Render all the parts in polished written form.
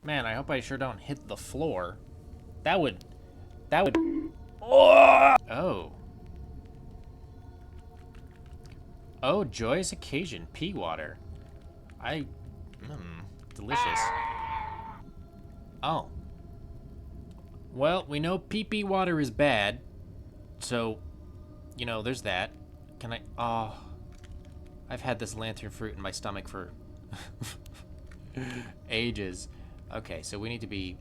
Man, I hope I sure don't hit the floor. That would... Oh. Oh, joyous occasion. Pea water. Delicious. Oh. Well, we know pee-pee water is bad. So, you know, there's that. Can I... Oh. I've had this lantern fruit in my stomach for... ages. Okay, so we need to be...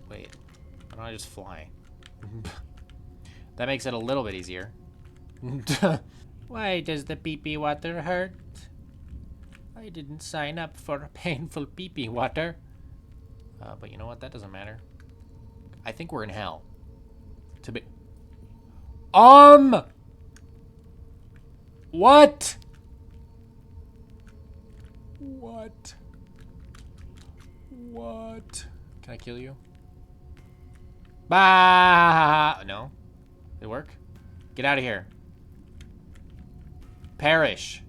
Wait. Why don't I just fly? That makes it a little bit easier. Why does the pee-pee water hurt? I didn't sign up for painful pee-pee water. But you know what? That doesn't matter. I think we're in hell. To be... What? What? What? Can I kill you? Bah! No. Did it work? Get out of here. Perish.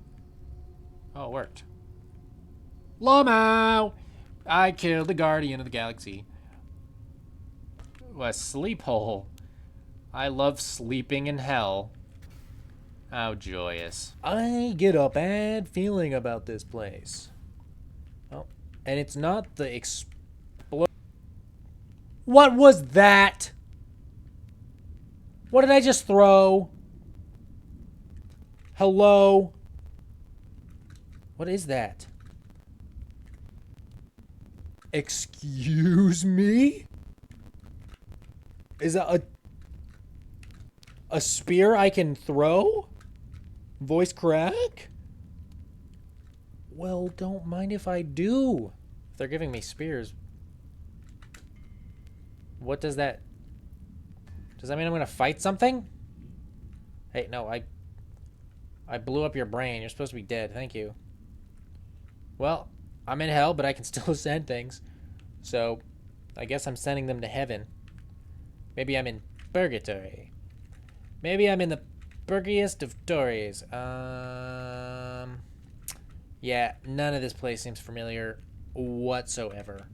Oh, it worked. Lamau! I killed the Guardian of the Galaxy. A sleep hole. I love sleeping in hell. How joyous. I get a bad feeling about this place. Oh, and it's not the What was that? What did I just throw? Hello? What is that? Excuse me? Is that a spear I can throw? Voice crack? Well, don't mind if I do. If they're giving me spears. What does that... Does that mean I'm gonna fight something? Hey, no, I blew up your brain. You're supposed to be dead. Thank you. Well, I'm in hell, but I can still send things. So, I guess I'm sending them to heaven. Maybe I'm in purgatory. Maybe I'm in the burgiest of Tories. Yeah, none of this place seems familiar whatsoever.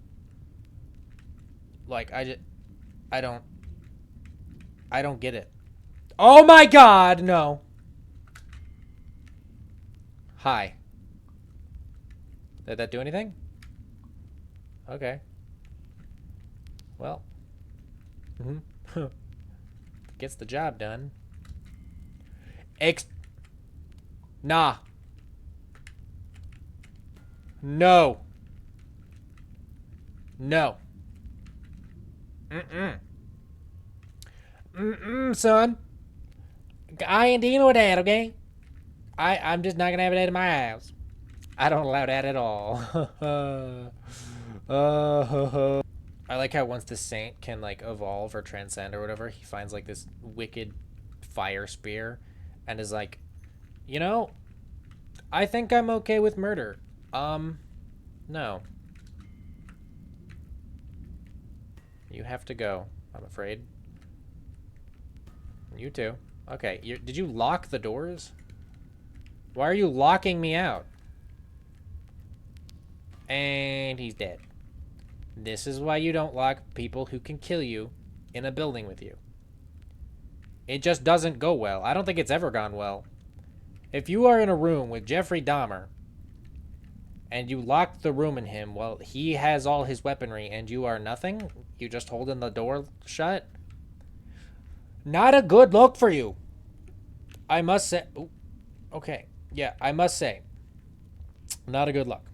Like, I don't get it. Oh my god, no. Hi. Did that do anything? Okay. Well. Gets the job done. Nah. No. No. Son. I ain't dealing with that, okay? I'm just not gonna have that in my house. I don't allow that at all. I like how once the saint can, like, evolve or transcend or whatever, he finds, like, this wicked fire spear and is like, you know, I think I'm okay with murder. No. You have to go, I'm afraid. You too. Okay, did you lock the doors? Why are you locking me out? And he's dead. This is why you don't lock people who can kill you in a building with you. It just doesn't go well. I don't think it's ever gone well. If you are in a room with Jeffrey Dahmer and you lock the room in him while he has all his weaponry and you are nothing, you just holding the door shut, not a good look for you. I must say. Ooh, okay. Yeah, I must say. Not a good look.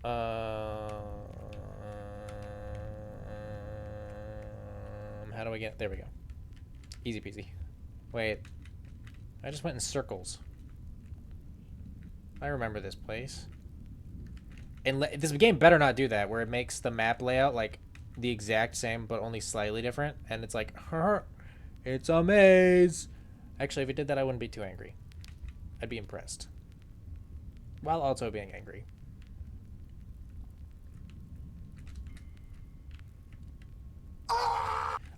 How do I get... There we go. Easy peasy. Wait. I just went in circles. I remember this place. And this game better not do that, where it makes the map layout, like, the exact same, but only slightly different. And it's like, it's a maze. Actually, if it did that, I wouldn't be too angry. I'd be impressed. While also being angry.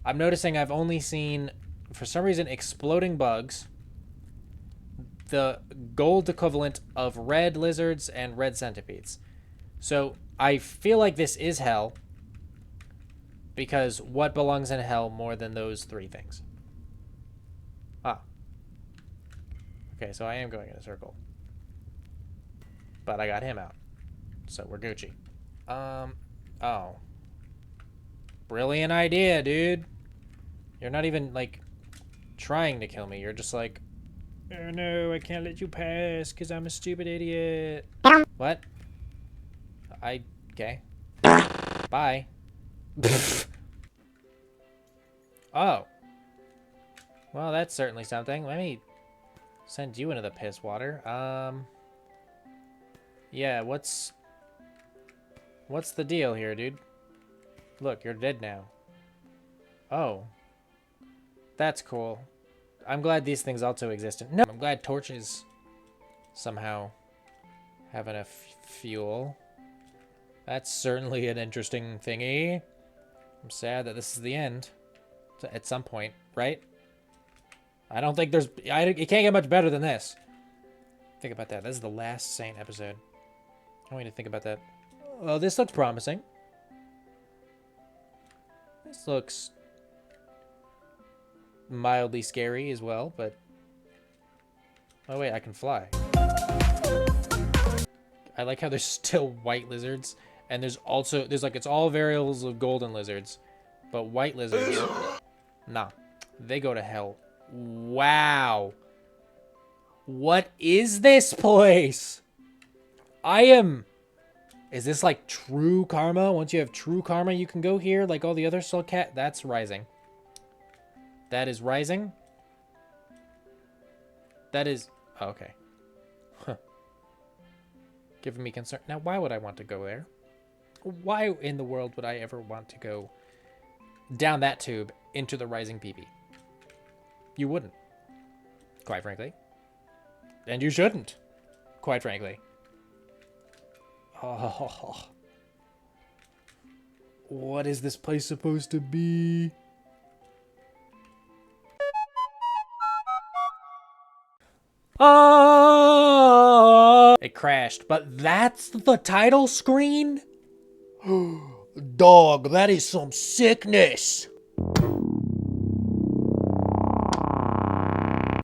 I'm noticing I've only seen, for some reason, exploding bugs, the gold equivalent of red lizards and red centipedes. So I feel like this is hell, because what belongs in hell more than those three things? Ah. Okay, so I am going in a circle. But I got him out. So we're Gucci. Oh. Brilliant idea, dude. You're not even, like, trying to kill me. You're just like, oh no, I can't let you pass because I'm a stupid idiot. What? Okay. Bye. Oh. Well, that's certainly something. Let me send you into the piss water. Yeah, what's the deal here, dude? Look, you're dead now. Oh. That's cool. I'm glad these things also exist. No, I'm glad torches somehow have enough fuel. That's certainly an interesting thingy. I'm sad that this is the end. At some point, right? I don't think there's... it can't get much better than this. Think about that. This is the last Saint episode. I want you to think about that. Well, this looks promising. This looks mildly scary as well, but... Oh, wait, I can fly. I like how there's still white lizards. And there's also... it's all variables of golden lizards. But white lizards... Nah. They go to hell. Wow. What is this place? Is this like true karma? Once you have true karma, you can go here like all the other soul cat. That's rising. That is rising. That is... Oh, okay. Huh. Giving me concern. Now, why would I want to go there? Why in the world would I ever want to go down that tube into the rising peepee? You wouldn't. Quite frankly. And you shouldn't. Quite frankly. Oh. What is this place supposed to be? Oh! It crashed, but that's the title screen? Dog, that is some sickness.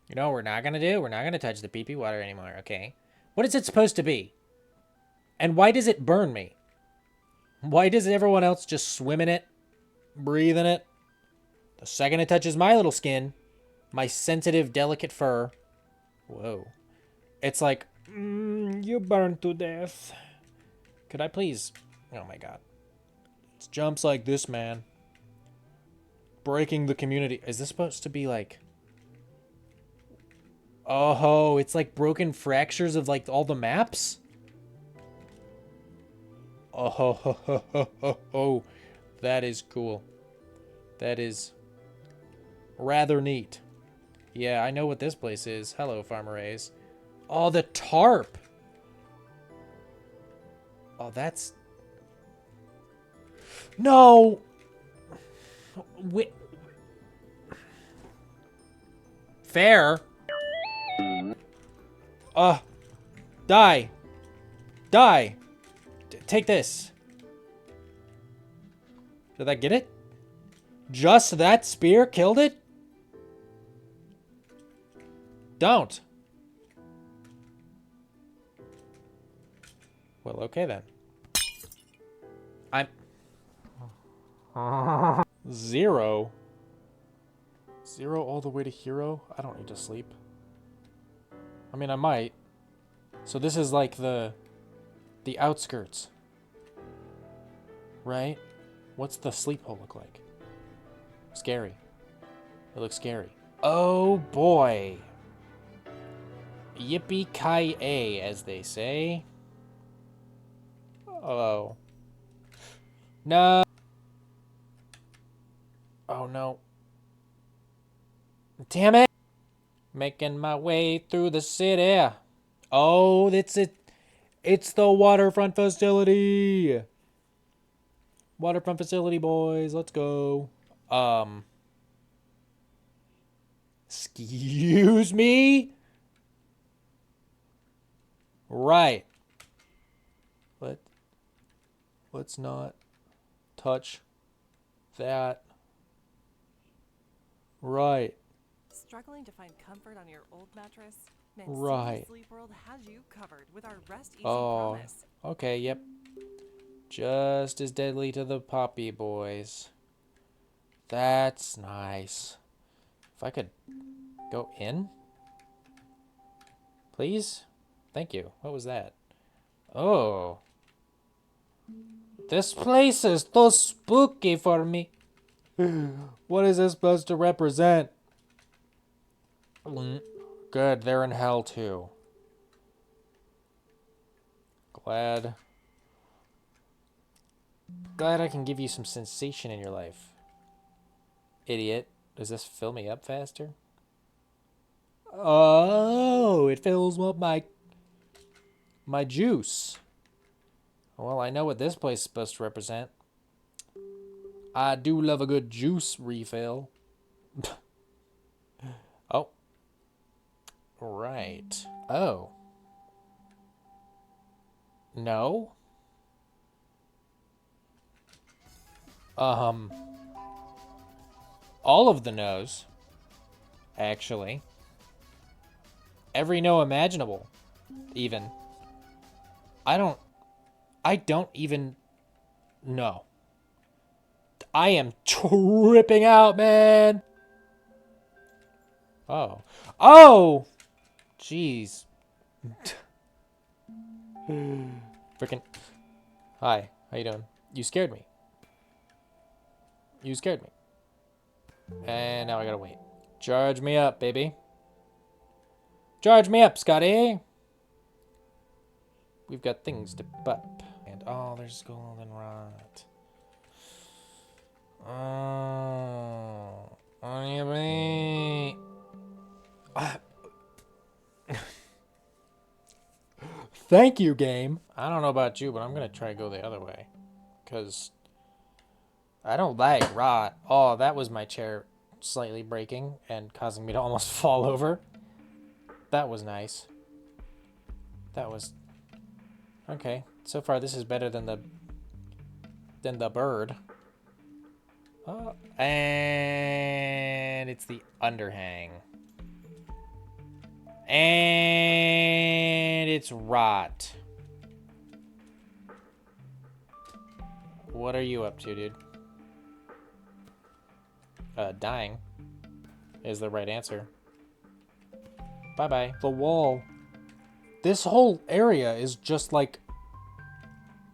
You know what we're not gonna do? We're not gonna touch the pee-pee water anymore, okay? What is it supposed to be? And why does it burn me? Why does everyone else just swim in it? Breathe in it? The second it touches my little skin, my sensitive, delicate fur... Whoa. It's like, you burned to death. Could I please... Oh my god. It's jumps like this, man. Breaking the community. Is this supposed to be like... Oh, it's like broken fractures of like all the maps? Oh, ho, ho, ho, ho, ho, ho. That is cool. That is rather neat. Yeah, I know what this place is. Hello, Farmer A's. Oh, the tarp. Oh, that's... No! Fair. Die. Die. Take this. Did I get it? Just that spear killed it? Don't. Well, okay then. I'm... 0. 0 all the way to hero? I don't need to sleep. I mean, I might. So this is like the outskirts. Right? What's the sleep hole look like? Scary. It looks scary. Oh boy. Yippee-ki-yay, as they say. Oh. No. Oh no. Damn it. Making my way through the city. Oh, that's it. It's the waterfront facility. Waterfront facility, boys. Let's go. Excuse me? Right. Let's not touch that. Right. Struggling to find comfort on your old mattress? Right. Mancini Sleep World has you covered with our Rest Easy Oh. promise. Okay, yep. Just as deadly to the poppy boys. That's nice. If I could go in? Please? Thank you. What was that? Oh. This place is too spooky for me. What is this supposed to represent? Good, they're in hell too. Glad I can give you some sensation in your life. Idiot. Does this fill me up faster? Oh, it fills up my juice. Well, I know what this place is supposed to represent. I do love a good juice refill. Oh. Right. Oh. No? All of the no's. Actually. Every no imaginable. Even. I don't even know. I am tripping out, man. Oh. Oh! Jeez. Frickin'. Hi. How you doing? You scared me. You scared me. And now I gotta wait. Charge me up, baby. Charge me up, Scotty. We've got things to bup. And oh, there's goldenrod. Oh. Thank you, game. I don't know about you, but I'm gonna try to go the other way. Because I don't like rot. Oh, that was my chair slightly breaking and causing me to almost fall over. That was nice. That was... Okay. So far, this is better than the bird. Oh, and it's the underhang. And it's rot. What are you up to, dude? Dying is the right answer. Bye-bye. The wall. This whole area is just like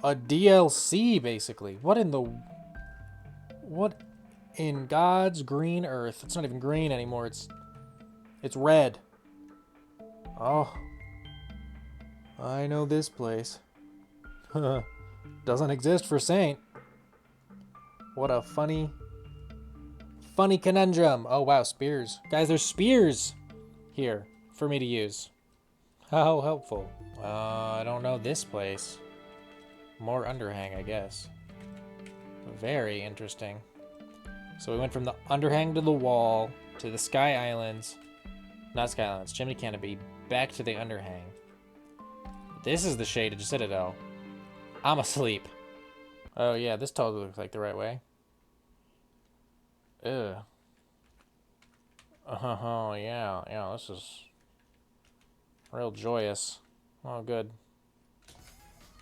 a DLC, basically. What in God's green earth? It's not even green anymore. It's red. Oh. I know this place. Doesn't exist for Saint. What a funny conundrum. Oh, wow, spears. Guys, there's spears here for me to use. How helpful. I don't know this place. More underhang, I guess. Very interesting. So we went from the underhang to the wall, to the Sky Islands. Not Sky Islands, Chimney Canopy, back to the underhang. This is the shaded citadel. I'm asleep. Oh yeah, this totally looks like the right way. Ugh. Oh yeah, this is real joyous. Oh good.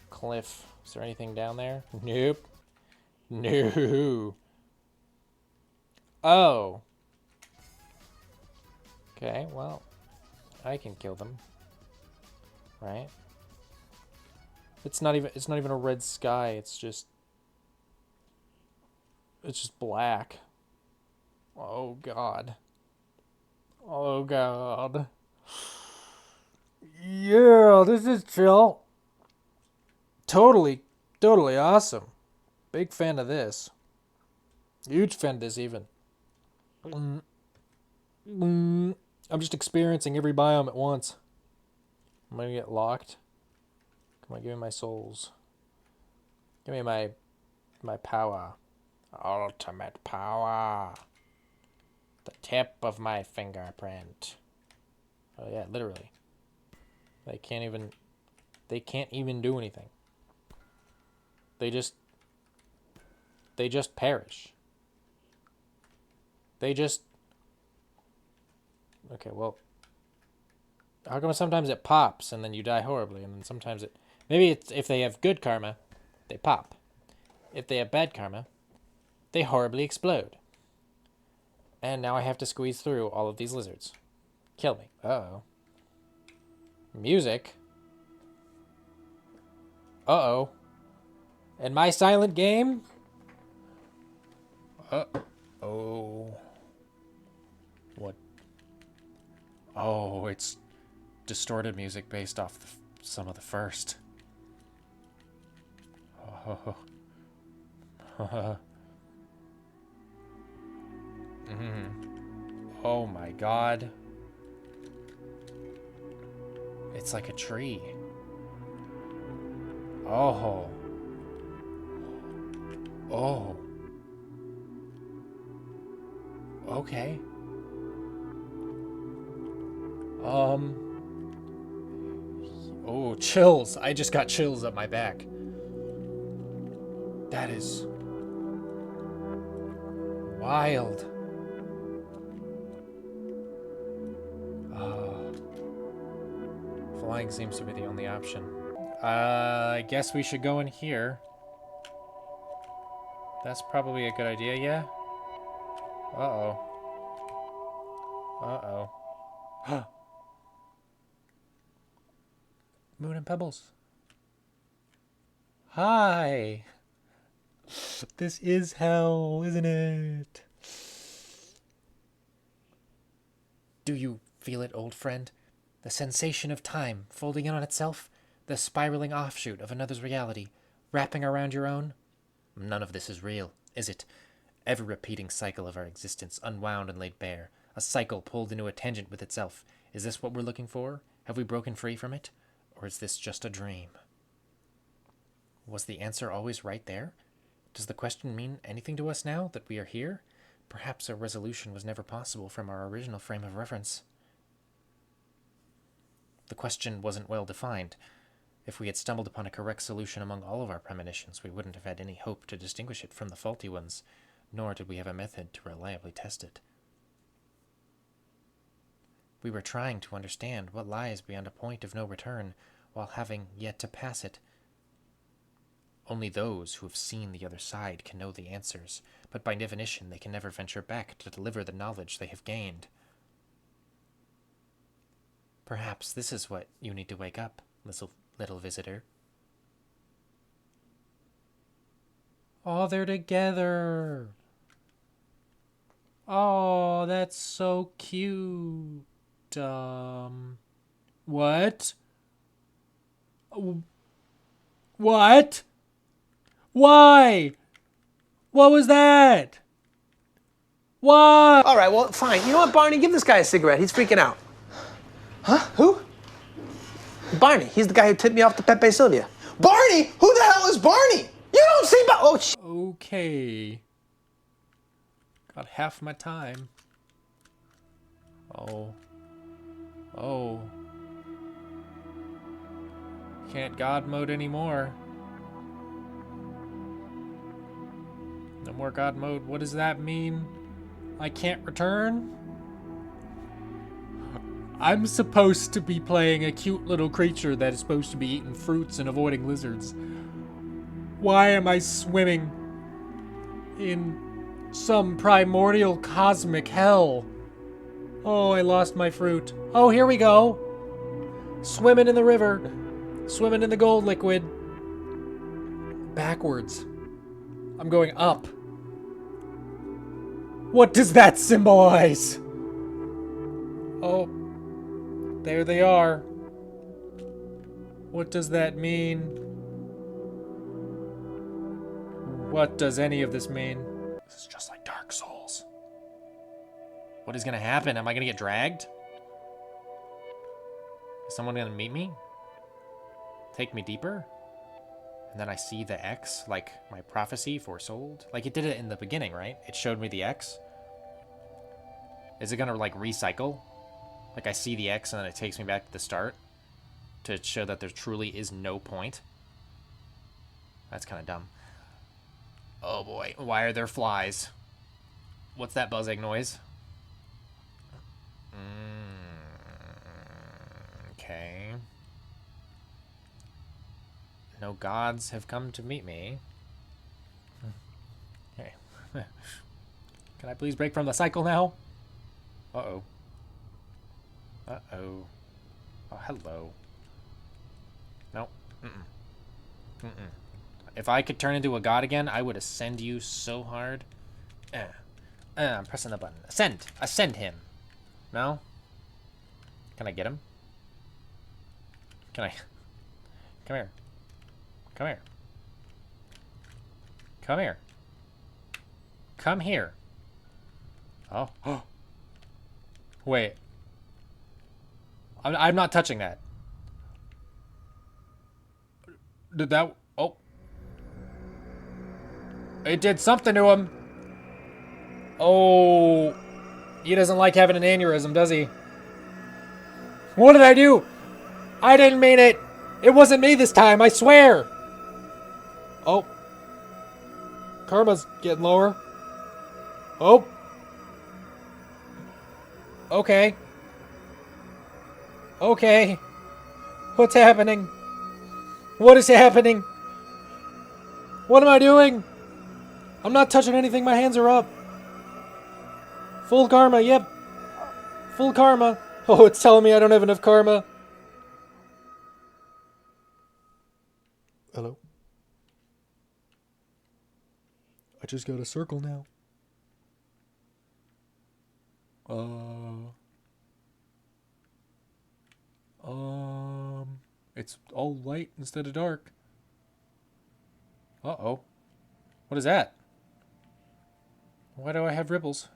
Cliff. Is there anything down there? Nope. No. Oh. Okay, well, I can kill them. Right? It's not even a red sky, it's just black. Oh god. Oh god. Yeah, this is chill. Totally awesome. Big fan of this. Huge fan of this even. I'm just experiencing every biome at once. I'm gonna get locked. Come on, give me my souls. Give me my power. Ultimate power. The tip of my fingerprint. Oh yeah, literally. I can't even They can't even do anything. They just perish. They just... Okay, well... How come sometimes it pops and then you die horribly, and then sometimes it... Maybe it's if they have good karma, they pop. If they have bad karma, they horribly explode. And now I have to squeeze through all of these lizards. Kill me. Uh-oh. Music? Uh-oh. In my silent game? Uh-oh. What? Oh, it's distorted music based off some of the first. Oh. Oh my god. It's like a tree. Oh. Oh. Okay. Oh, chills. I just got chills up my back. That is wild. Flying seems to be the only option. I guess we should go in here. That's probably a good idea, yeah? Uh-oh. Uh-oh. Moon and Pebbles. Hi. This is hell, isn't it? Do you feel it, old friend? The sensation of time folding in on itself? The spiraling offshoot of another's reality, wrapping around your own? None of this is real, is it? Ever-repeating cycle of our existence, unwound and laid bare. A cycle pulled into a tangent with itself. Is this what we're looking for? Have we broken free from it? Or is this just a dream? Was the answer always right there? Does the question mean anything to us now that we are here? Perhaps a resolution was never possible from our original frame of reference. The question wasn't well defined. If we had stumbled upon a correct solution among all of our premonitions, we wouldn't have had any hope to distinguish it from the faulty ones, nor did we have a method to reliably test it. We were trying to understand what lies beyond a point of no return, while having yet to pass it. Only those who have seen the other side can know the answers, but by definition they can never venture back to deliver the knowledge they have gained. Perhaps this is what you need to wake up, little visitor. Oh, they're together. Oh, that's so cute. What? What? Why? What was that? Why? All right, well, fine. You know what, Barney? Give this guy a cigarette. He's freaking out. Huh? Who? Barney. He's the guy who tipped me off to Pepe Sylvia. Barney? Who the hell is Barney? You don't see Okay. Got half my time. Oh. Can't God mode anymore. No more God mode. What does that mean? I can't return? I'm supposed to be playing a cute little creature that is supposed to be eating fruits and avoiding lizards. Why am I swimming in some primordial cosmic hell? Oh, I lost my fruit. Oh, here we go. Swimming in the river. Swimming in the gold liquid. Backwards. I'm going up. What does that symbolize? Oh, there they are. What does that mean? What does any of this mean? This is just like Dark Souls. What is gonna happen? Am I gonna get dragged? Is someone gonna meet me? Take me deeper? And then I see the X, like my prophecy foretold. Like it did it in the beginning, right? It showed me the X. Is it gonna like recycle? Like I see the X and then it takes me back to the start? to show that there truly is no point. That's kind of dumb. Oh boy, why are there flies? What's that buzzing noise? Okay. No gods have come to meet me. Okay. Can I please break from the cycle now? Uh-oh. Uh-oh. Oh, hello. No. Mm-mm. If I could turn into a god again, I would ascend you so hard. I'm pressing the button. Ascend! Ascend him! No? Can I get him? Can I? Come here. Come here. Come here. Come here. Oh. Wait. I'm not touching that. Did that... Oh. It did something to him. Oh. He doesn't like having an aneurysm, does he? What did I do? I didn't mean it. It wasn't me this time, I swear. Oh. Karma's getting lower. Oh. Okay. Okay. What's happening? What is happening? What am I doing? I'm not touching anything. My hands are up. Full karma, yep. Full karma. Oh, it's telling me I don't have enough karma. Hello? I just got a circle now. It's all light instead of dark. Uh-oh. What is that? Why do I have ripples?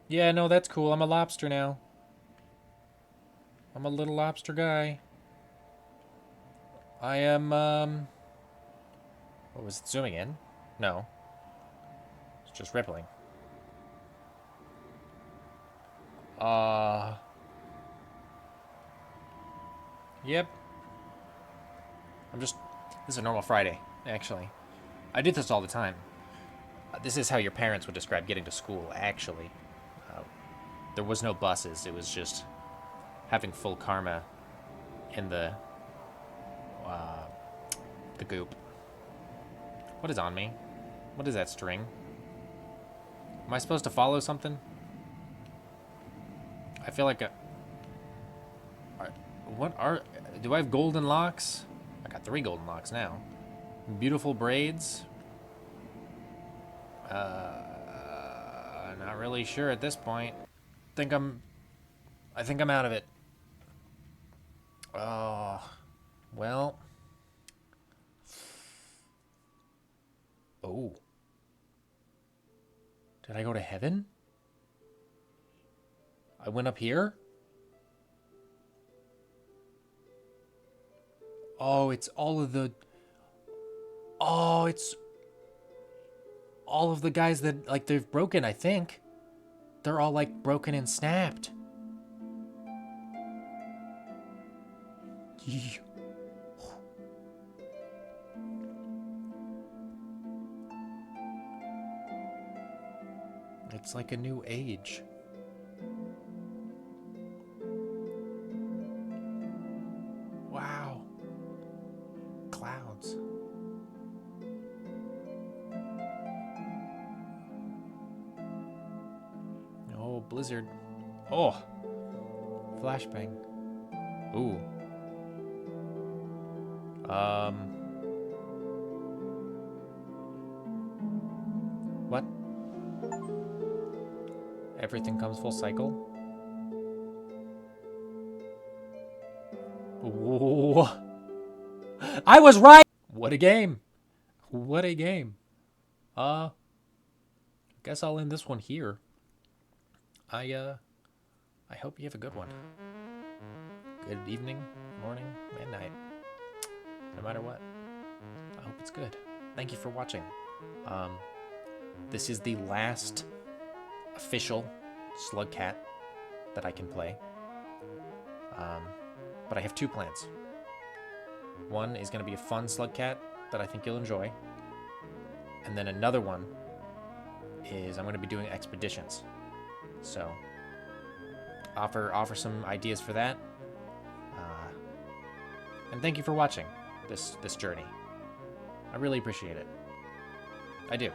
Yeah, no, that's cool. I'm a lobster now. I'm a little lobster guy. I am, what was it, zooming in? No. It's just rippling. Yep. This is a normal Friday, actually. I did this all the time. This is how your parents would describe getting to school, actually. There was no buses. It was just having full karma in the goop. What is on me? What is that string? Am I supposed to follow something? I feel like do I have golden locks? I got 3 golden locks now. Beautiful braids. Not really sure at this point. I think I'm out of it. Oh, well. Oh. Did I go to heaven? I went up here? Oh, it's all of the... Oh, it's... all of the guys that, like, they've broken, I think. They're all, like, broken and snapped. It's like a new age. Wow. Clouds. Oh, blizzard. Oh. Flashbang. Ooh. What? Everything comes full cycle? Ooh. I was right! What a game. What a game. Guess I'll end this one here. I hope you have a good one. Good evening, morning, and night. No matter what. I hope it's good. Thank you for watching. This is the last official slug cat that I can play. But I have 2 plans. One is going to be a fun slug cat that I think you'll enjoy. And then another one is I'm going to be doing expeditions. So, offer some ideas for that. And thank you for watching this journey. I really appreciate it. I do.